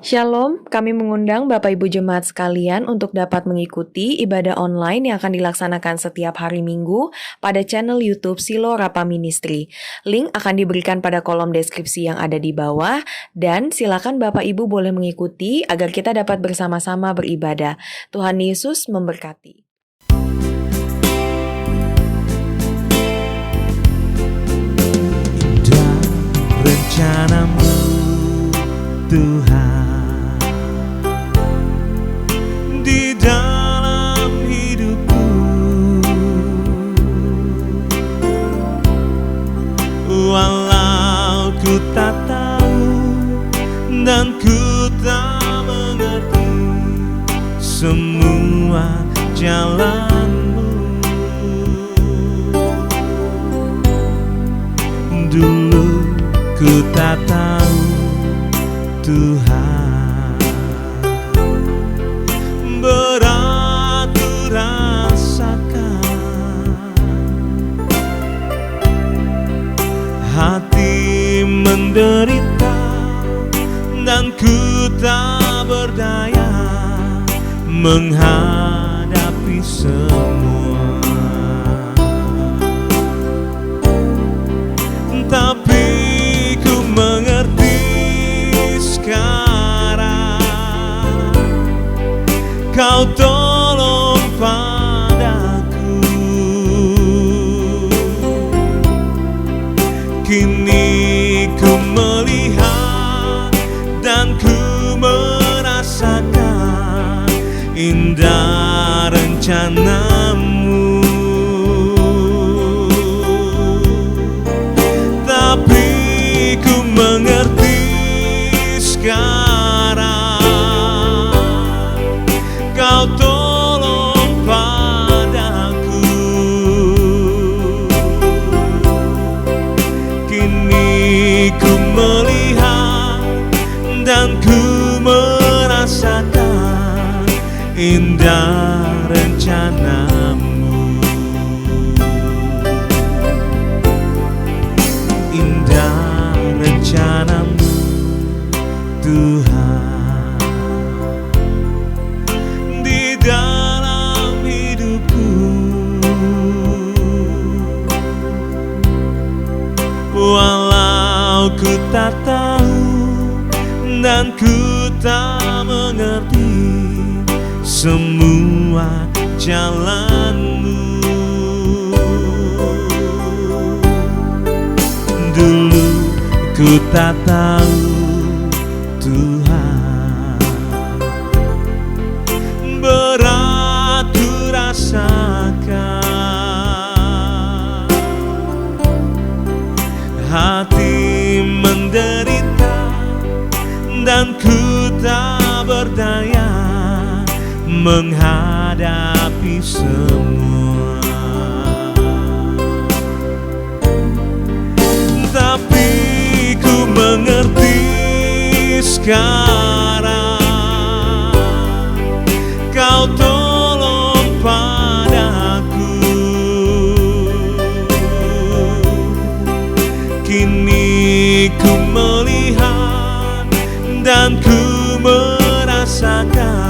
Shalom, kami mengundang Bapak Ibu Jemaat sekalian untuk dapat mengikuti ibadah online yang akan dilaksanakan setiap hari Minggu pada channel YouTube Silo Rapa Ministry. Link akan diberikan pada kolom deskripsi yang ada di bawah dan silakan Bapak Ibu boleh mengikuti agar kita dapat bersama-sama beribadah. Tuhan Yesus memberkati. Indah rencanamu Tuhan di dalam hidupku, walau ku tak tahu dan ku tak mengerti semua jalanmu. Dulu ku tak tahu Tuhan, berat ku rasakan, hati menderita dan ku tak berdaya menghadapi semua. Tapi ku mengerti sekarang, Kau tolong padaku. Kini ku melihat dan ku merasakan indah rencanamu. Tapi ku mengerti sekarang, Kau tolong padaku. Kini ku melihat dan ku merasakan indah rencanamu. Indah rencanamu Tuhan di dalam hidupku, walau ku tak tahu dan ku tak mengerti semua jalanmu. Dulu ku tak tahu Tuhan, berat ku rasakan, hati menderita dan ku tak berdaya menghadapi semua. Tapi ku mengerti sekarang, Kau tolong padaku. Kini ku melihat dan ku merasakan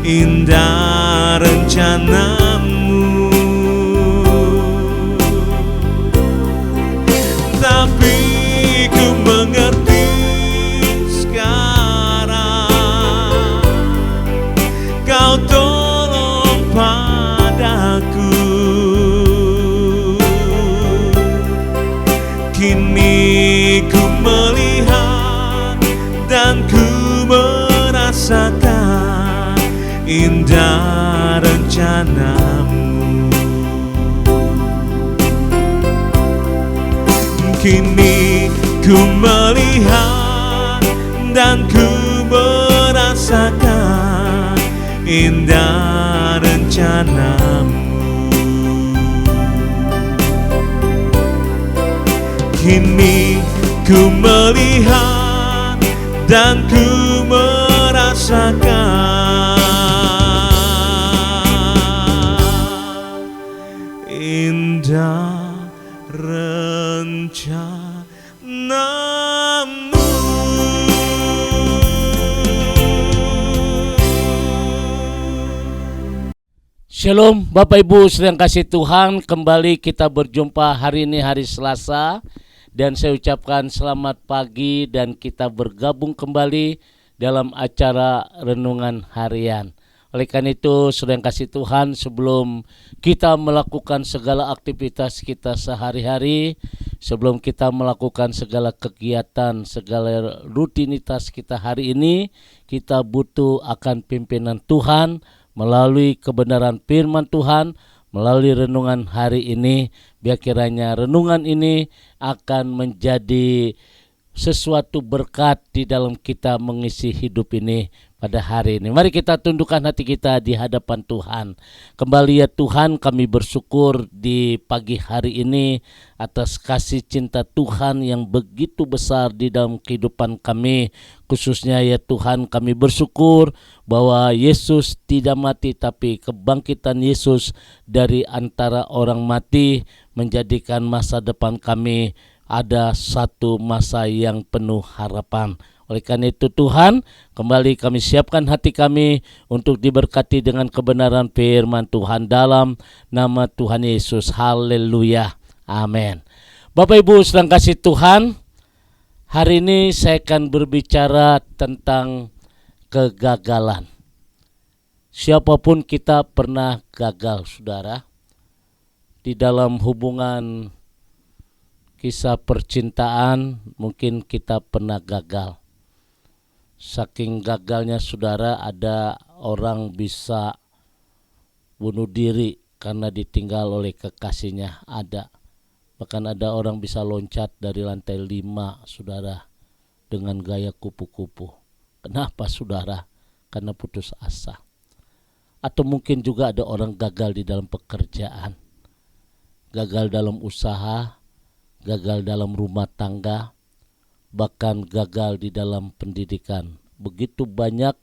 indah rencanamu. Tapi ku mengerti sekarang, Kau tolong padaku. Kini ku melihat dan ku merasakan indah rencanamu. Kini ku melihat dan ku merasakan indah rencanamu. Kini ku melihat dan ku merasakan indah rencanamu. Shalom Bapak Ibu sedang kasih Tuhan, kembali kita berjumpa hari ini hari Selasa, dan saya ucapkan selamat pagi dan kita bergabung kembali dalam acara renungan harian. Oleh karena itu sedang kasih Tuhan, sebelum kita melakukan segala aktivitas kita sehari-hari, sebelum kita melakukan segala kegiatan, segala rutinitas kita hari ini, kita butuh akan pimpinan Tuhan melalui kebenaran firman Tuhan, melalui renungan hari ini. Biar kiranya renungan ini akan menjadi sesuatu berkat di dalam kita mengisi hidup ini pada hari ini. Mari kita tundukkan hati kita di hadapan Tuhan. Kembali ya Tuhan, kami bersyukur di pagi hari ini atas kasih cinta Tuhan yang begitu besar di dalam kehidupan kami. Khususnya ya Tuhan, kami bersyukur bahwa Yesus tidak mati, tapi kebangkitan Yesus dari antara orang mati menjadikan masa depan kami ada satu masa yang penuh harapan. Oleh karena itu Tuhan, kembali kami siapkan hati kami untuk diberkati dengan kebenaran firman Tuhan dalam nama Tuhan Yesus. Haleluya. Amin. Bapak Ibu sedang kasih Tuhan, hari ini saya akan berbicara tentang kegagalan. Siapapun kita pernah gagal, saudara. Di dalam hubungan kisah percintaan mungkin kita pernah gagal. Saking gagalnya saudara, ada orang bisa bunuh diri karena ditinggal oleh kekasihnya. Bahkan ada orang bisa loncat dari lantai 5 saudara dengan gaya kupu-kupu. Kenapa saudara? Karena putus asa. Atau mungkin juga ada orang gagal di dalam pekerjaan, gagal dalam usaha, gagal dalam rumah tangga, bahkan gagal di dalam pendidikan. Begitu banyak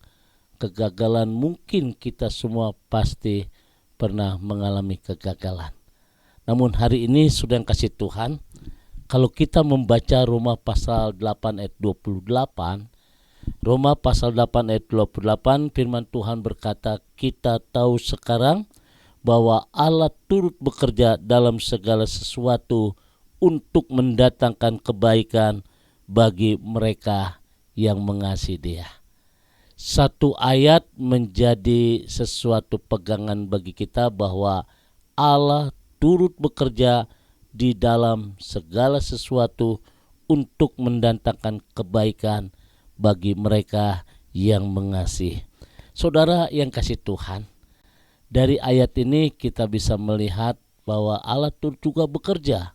kegagalan, mungkin kita semua pasti pernah mengalami kegagalan. Namun hari ini sudah kasih Tuhan, kalau kita membaca Roma pasal 8 ayat 28, Roma pasal 8 ayat 28, firman Tuhan berkata, kita tahu sekarang bahwa Allah turut bekerja dalam segala sesuatu untuk mendatangkan kebaikan bagi mereka yang mengasihi Dia. Satu ayat menjadi sesuatu pegangan bagi kita bahwa Allah turut bekerja di dalam segala sesuatu untuk mendatangkan kebaikan bagi mereka yang mengasihi. Saudara yang kasih Tuhan, dari ayat ini kita bisa melihat bahwa Allah turut juga bekerja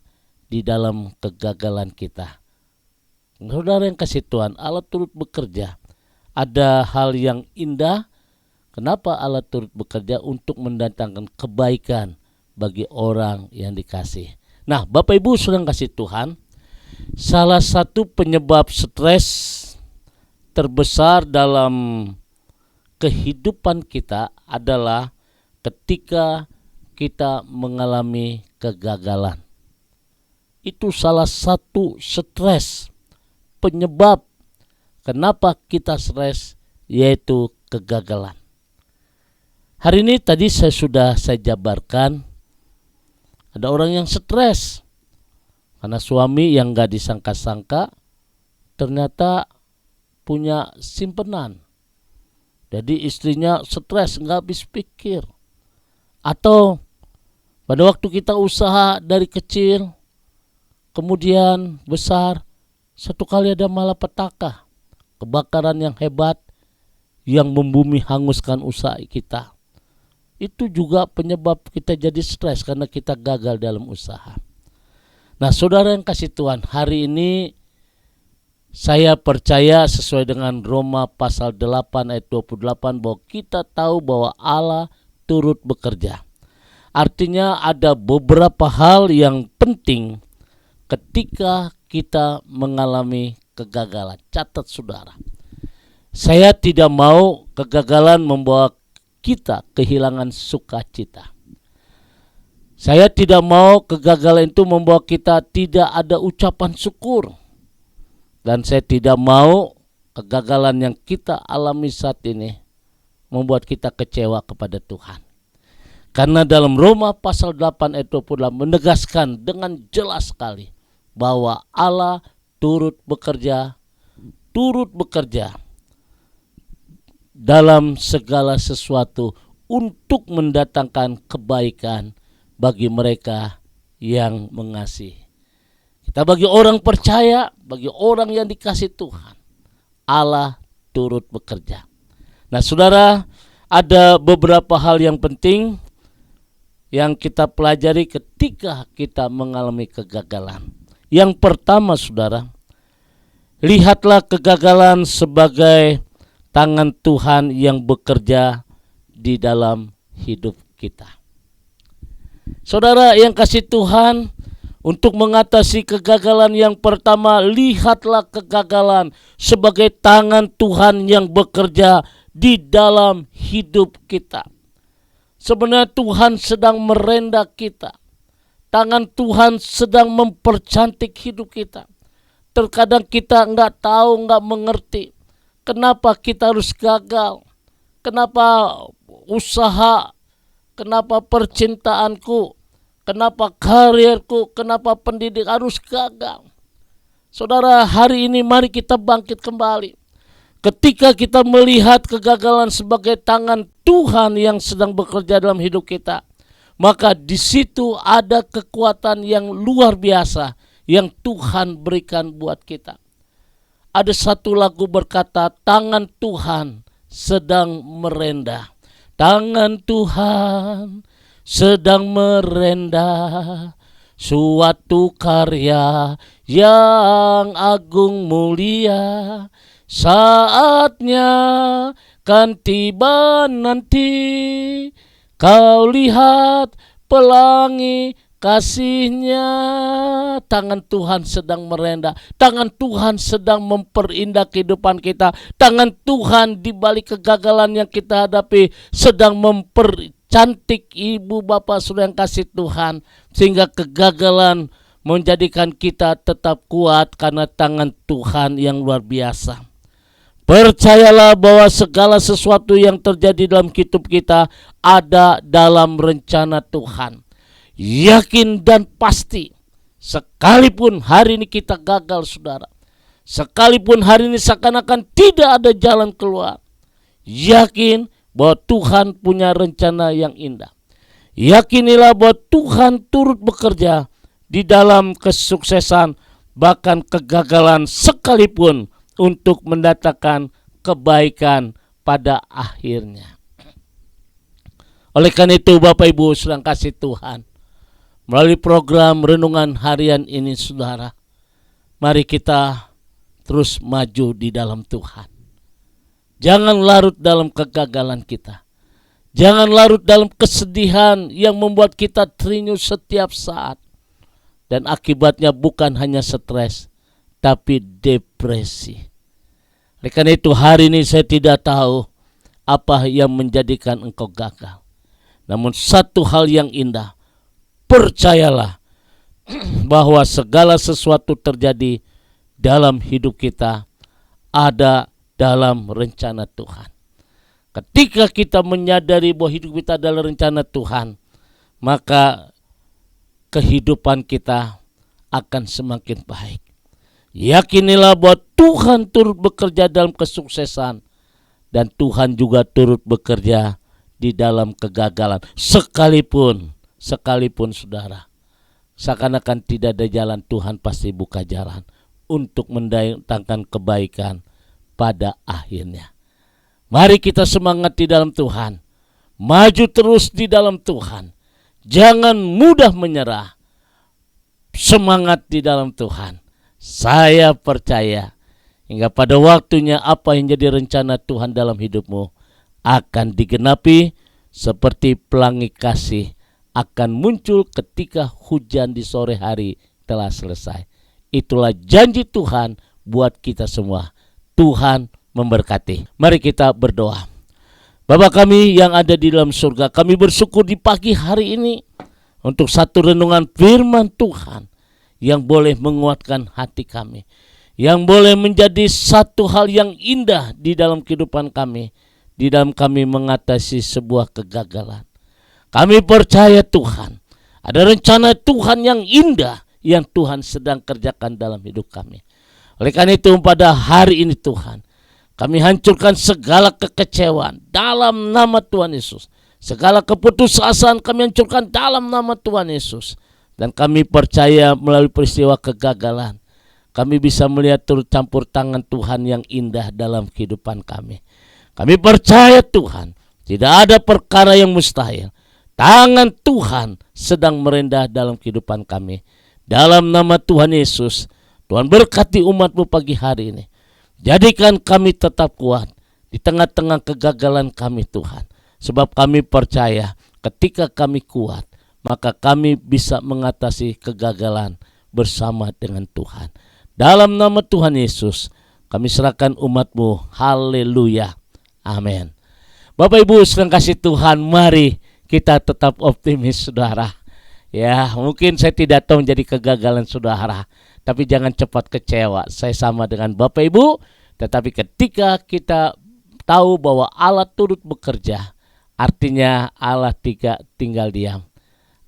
di dalam kegagalan kita. Saudara yang kasih Tuhan, Allah turut bekerja. Ada hal yang indah. Kenapa Allah turut bekerja? Untuk mendatangkan kebaikan bagi orang yang dikasih. Nah, Bapak Ibu sudah kasih Tuhan, salah satu penyebab stres terbesar dalam kehidupan kita adalah ketika kita mengalami kegagalan. Itu salah satu stres, penyebab kenapa kita stres, yaitu kegagalan. Hari ini tadi saya jabarkan, ada orang yang stres karena suami yang gak disangka-sangka ternyata punya simpenan. Jadi istrinya stres, gak habis pikir. Atau pada waktu kita usaha dari kecil, kemudian besar, satu kali ada malapetaka, kebakaran yang hebat yang membumi hanguskan usaha kita. Itu juga penyebab kita jadi stres karena kita gagal dalam usaha. Nah, saudara yang kasih Tuhan, hari ini saya percaya sesuai dengan Roma pasal 8 ayat 28 bahwa kita tahu bahwa Allah turut bekerja. Artinya ada beberapa hal yang penting ketika kita mengalami kegagalan. Catat saudara, saya tidak mau kegagalan membawa kita kehilangan sukacita. Saya tidak mau kegagalan itu membawa kita tidak ada ucapan syukur. Dan saya tidak mau kegagalan yang kita alami saat ini membuat kita kecewa kepada Tuhan. Karena dalam Roma pasal 8 ayat 28 menegaskan dengan jelas sekali bahwa Allah turut bekerja dalam segala sesuatu untuk mendatangkan kebaikan bagi mereka yang mengasihi. Kita bagi orang percaya, bagi orang yang dikasih Tuhan, Allah turut bekerja. Nah, saudara, ada beberapa hal yang penting yang kita pelajari ketika kita mengalami kegagalan. Yang pertama, saudara, lihatlah kegagalan sebagai tangan Tuhan yang bekerja di dalam hidup kita. Saudara yang kasih Tuhan, untuk mengatasi kegagalan yang pertama, lihatlah kegagalan sebagai tangan Tuhan yang bekerja di dalam hidup kita. Sebenarnya Tuhan sedang merendah kita. Tangan Tuhan sedang mempercantik hidup kita. Terkadang kita nggak tahu, nggak mengerti kenapa kita harus gagal, kenapa usaha, kenapa percintaanku, kenapa karirku, kenapa pendidik harus gagal. Saudara, hari ini mari kita bangkit kembali. Ketika kita melihat kegagalan sebagai tangan Tuhan yang sedang bekerja dalam hidup kita, maka di situ ada kekuatan yang luar biasa yang Tuhan berikan buat kita. Ada satu lagu berkata, tangan Tuhan sedang merendah. Tangan Tuhan sedang merendah suatu karya yang agung mulia. Saatnya kan tiba nanti, kau lihat pelangi kasihnya. Tangan Tuhan sedang merendah. Tangan Tuhan sedang memperindah kehidupan kita. Tangan Tuhan di balik kegagalan yang kita hadapi sedang mempercantik ibu bapak saudara yang kasih Tuhan, sehingga kegagalan menjadikan kita tetap kuat karena tangan Tuhan yang luar biasa. Percayalah bahwa segala sesuatu yang terjadi dalam hidup kita ada dalam rencana Tuhan. Yakin dan pasti, sekalipun hari ini kita gagal, saudara, sekalipun hari ini seakan-akan tidak ada jalan keluar, yakin bahwa Tuhan punya rencana yang indah. Yakinilah bahwa Tuhan turut bekerja di dalam kesuksesan, bahkan kegagalan sekalipun, untuk mendatangkan kebaikan pada akhirnya. Oleh karena itu, Bapak Ibu sedang kasih Tuhan, melalui program Renungan Harian ini, saudara, mari kita terus maju di dalam Tuhan. Jangan larut dalam kegagalan kita. Jangan larut dalam kesedihan yang membuat kita terenyuh setiap saat. Dan akibatnya bukan hanya stres, tapi depresi. Oleh karena itu, hari ini saya tidak tahu apa yang menjadikan engkau gagal. Namun satu hal yang indah, percayalah bahwa segala sesuatu terjadi dalam hidup kita ada dalam rencana Tuhan. Ketika kita menyadari bahwa hidup kita adalah rencana Tuhan, maka kehidupan kita akan semakin baik. Yakinilah bahwa Tuhan turut bekerja dalam kesuksesan, dan Tuhan juga turut bekerja di dalam kegagalan. Sekalipun saudara, seakan-akan tidak ada jalan, Tuhan pasti buka jalan untuk mendatangkan kebaikan pada akhirnya. Mari kita semangat di dalam Tuhan, maju terus di dalam Tuhan, jangan mudah menyerah, semangat di dalam Tuhan. Saya percaya hingga pada waktunya apa yang jadi rencana Tuhan dalam hidupmu akan digenapi, seperti pelangi kasih akan muncul ketika hujan di sore hari telah selesai. Itulah janji Tuhan buat kita semua. Tuhan memberkati. Mari kita berdoa. Bapa kami yang ada di dalam surga, kami bersyukur di pagi hari ini untuk satu renungan firman Tuhan yang boleh menguatkan hati kami, yang boleh menjadi satu hal yang indah di dalam kehidupan kami, di dalam kami mengatasi sebuah kegagalan. Kami percaya Tuhan, ada rencana Tuhan yang indah yang Tuhan sedang kerjakan dalam hidup kami. Oleh karena itu pada hari ini Tuhan, kami hancurkan segala kekecewaan dalam nama Tuhan Yesus. Segala keputusasaan kami hancurkan dalam nama Tuhan Yesus. Dan kami percaya melalui peristiwa kegagalan, kami bisa melihat turut campur tangan Tuhan yang indah dalam kehidupan kami. Kami percaya Tuhan, tidak ada perkara yang mustahil. Tangan Tuhan sedang merendah dalam kehidupan kami. Dalam nama Tuhan Yesus, Tuhan berkati umat-Mu pagi hari ini. Jadikan kami tetap kuat di tengah-tengah kegagalan kami Tuhan. Sebab kami percaya ketika kami kuat, maka kami bisa mengatasi kegagalan bersama dengan Tuhan. Dalam nama Tuhan Yesus, kami serahkan umat-Mu. Haleluya. Amin. Bapak Ibu sedang kasih Tuhan, mari kita tetap optimis saudara. Ya, mungkin saya tidak tahu menjadi kegagalan saudara, tapi jangan cepat kecewa. Saya sama dengan Bapak Ibu, tetapi ketika kita tahu bahwa Allah turut bekerja, artinya Allah tidak tinggal diam.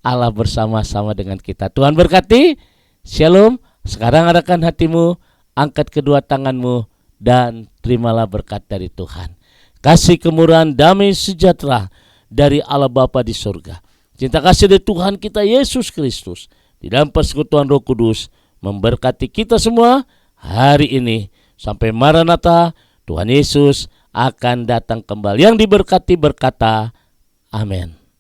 Allah bersama-sama dengan kita. Tuhan berkati. Shalom. Sekarang arahkan hatimu, angkat kedua tanganmu, dan terimalah berkat dari Tuhan. Kasih kemurahan, damai sejahtera dari Allah Bapa di surga, cinta kasih dari Tuhan kita Yesus Kristus di dalam persekutuan Roh Kudus memberkati kita semua hari ini sampai Maranatha. Tuhan Yesus akan datang kembali. Yang diberkati berkata, amin.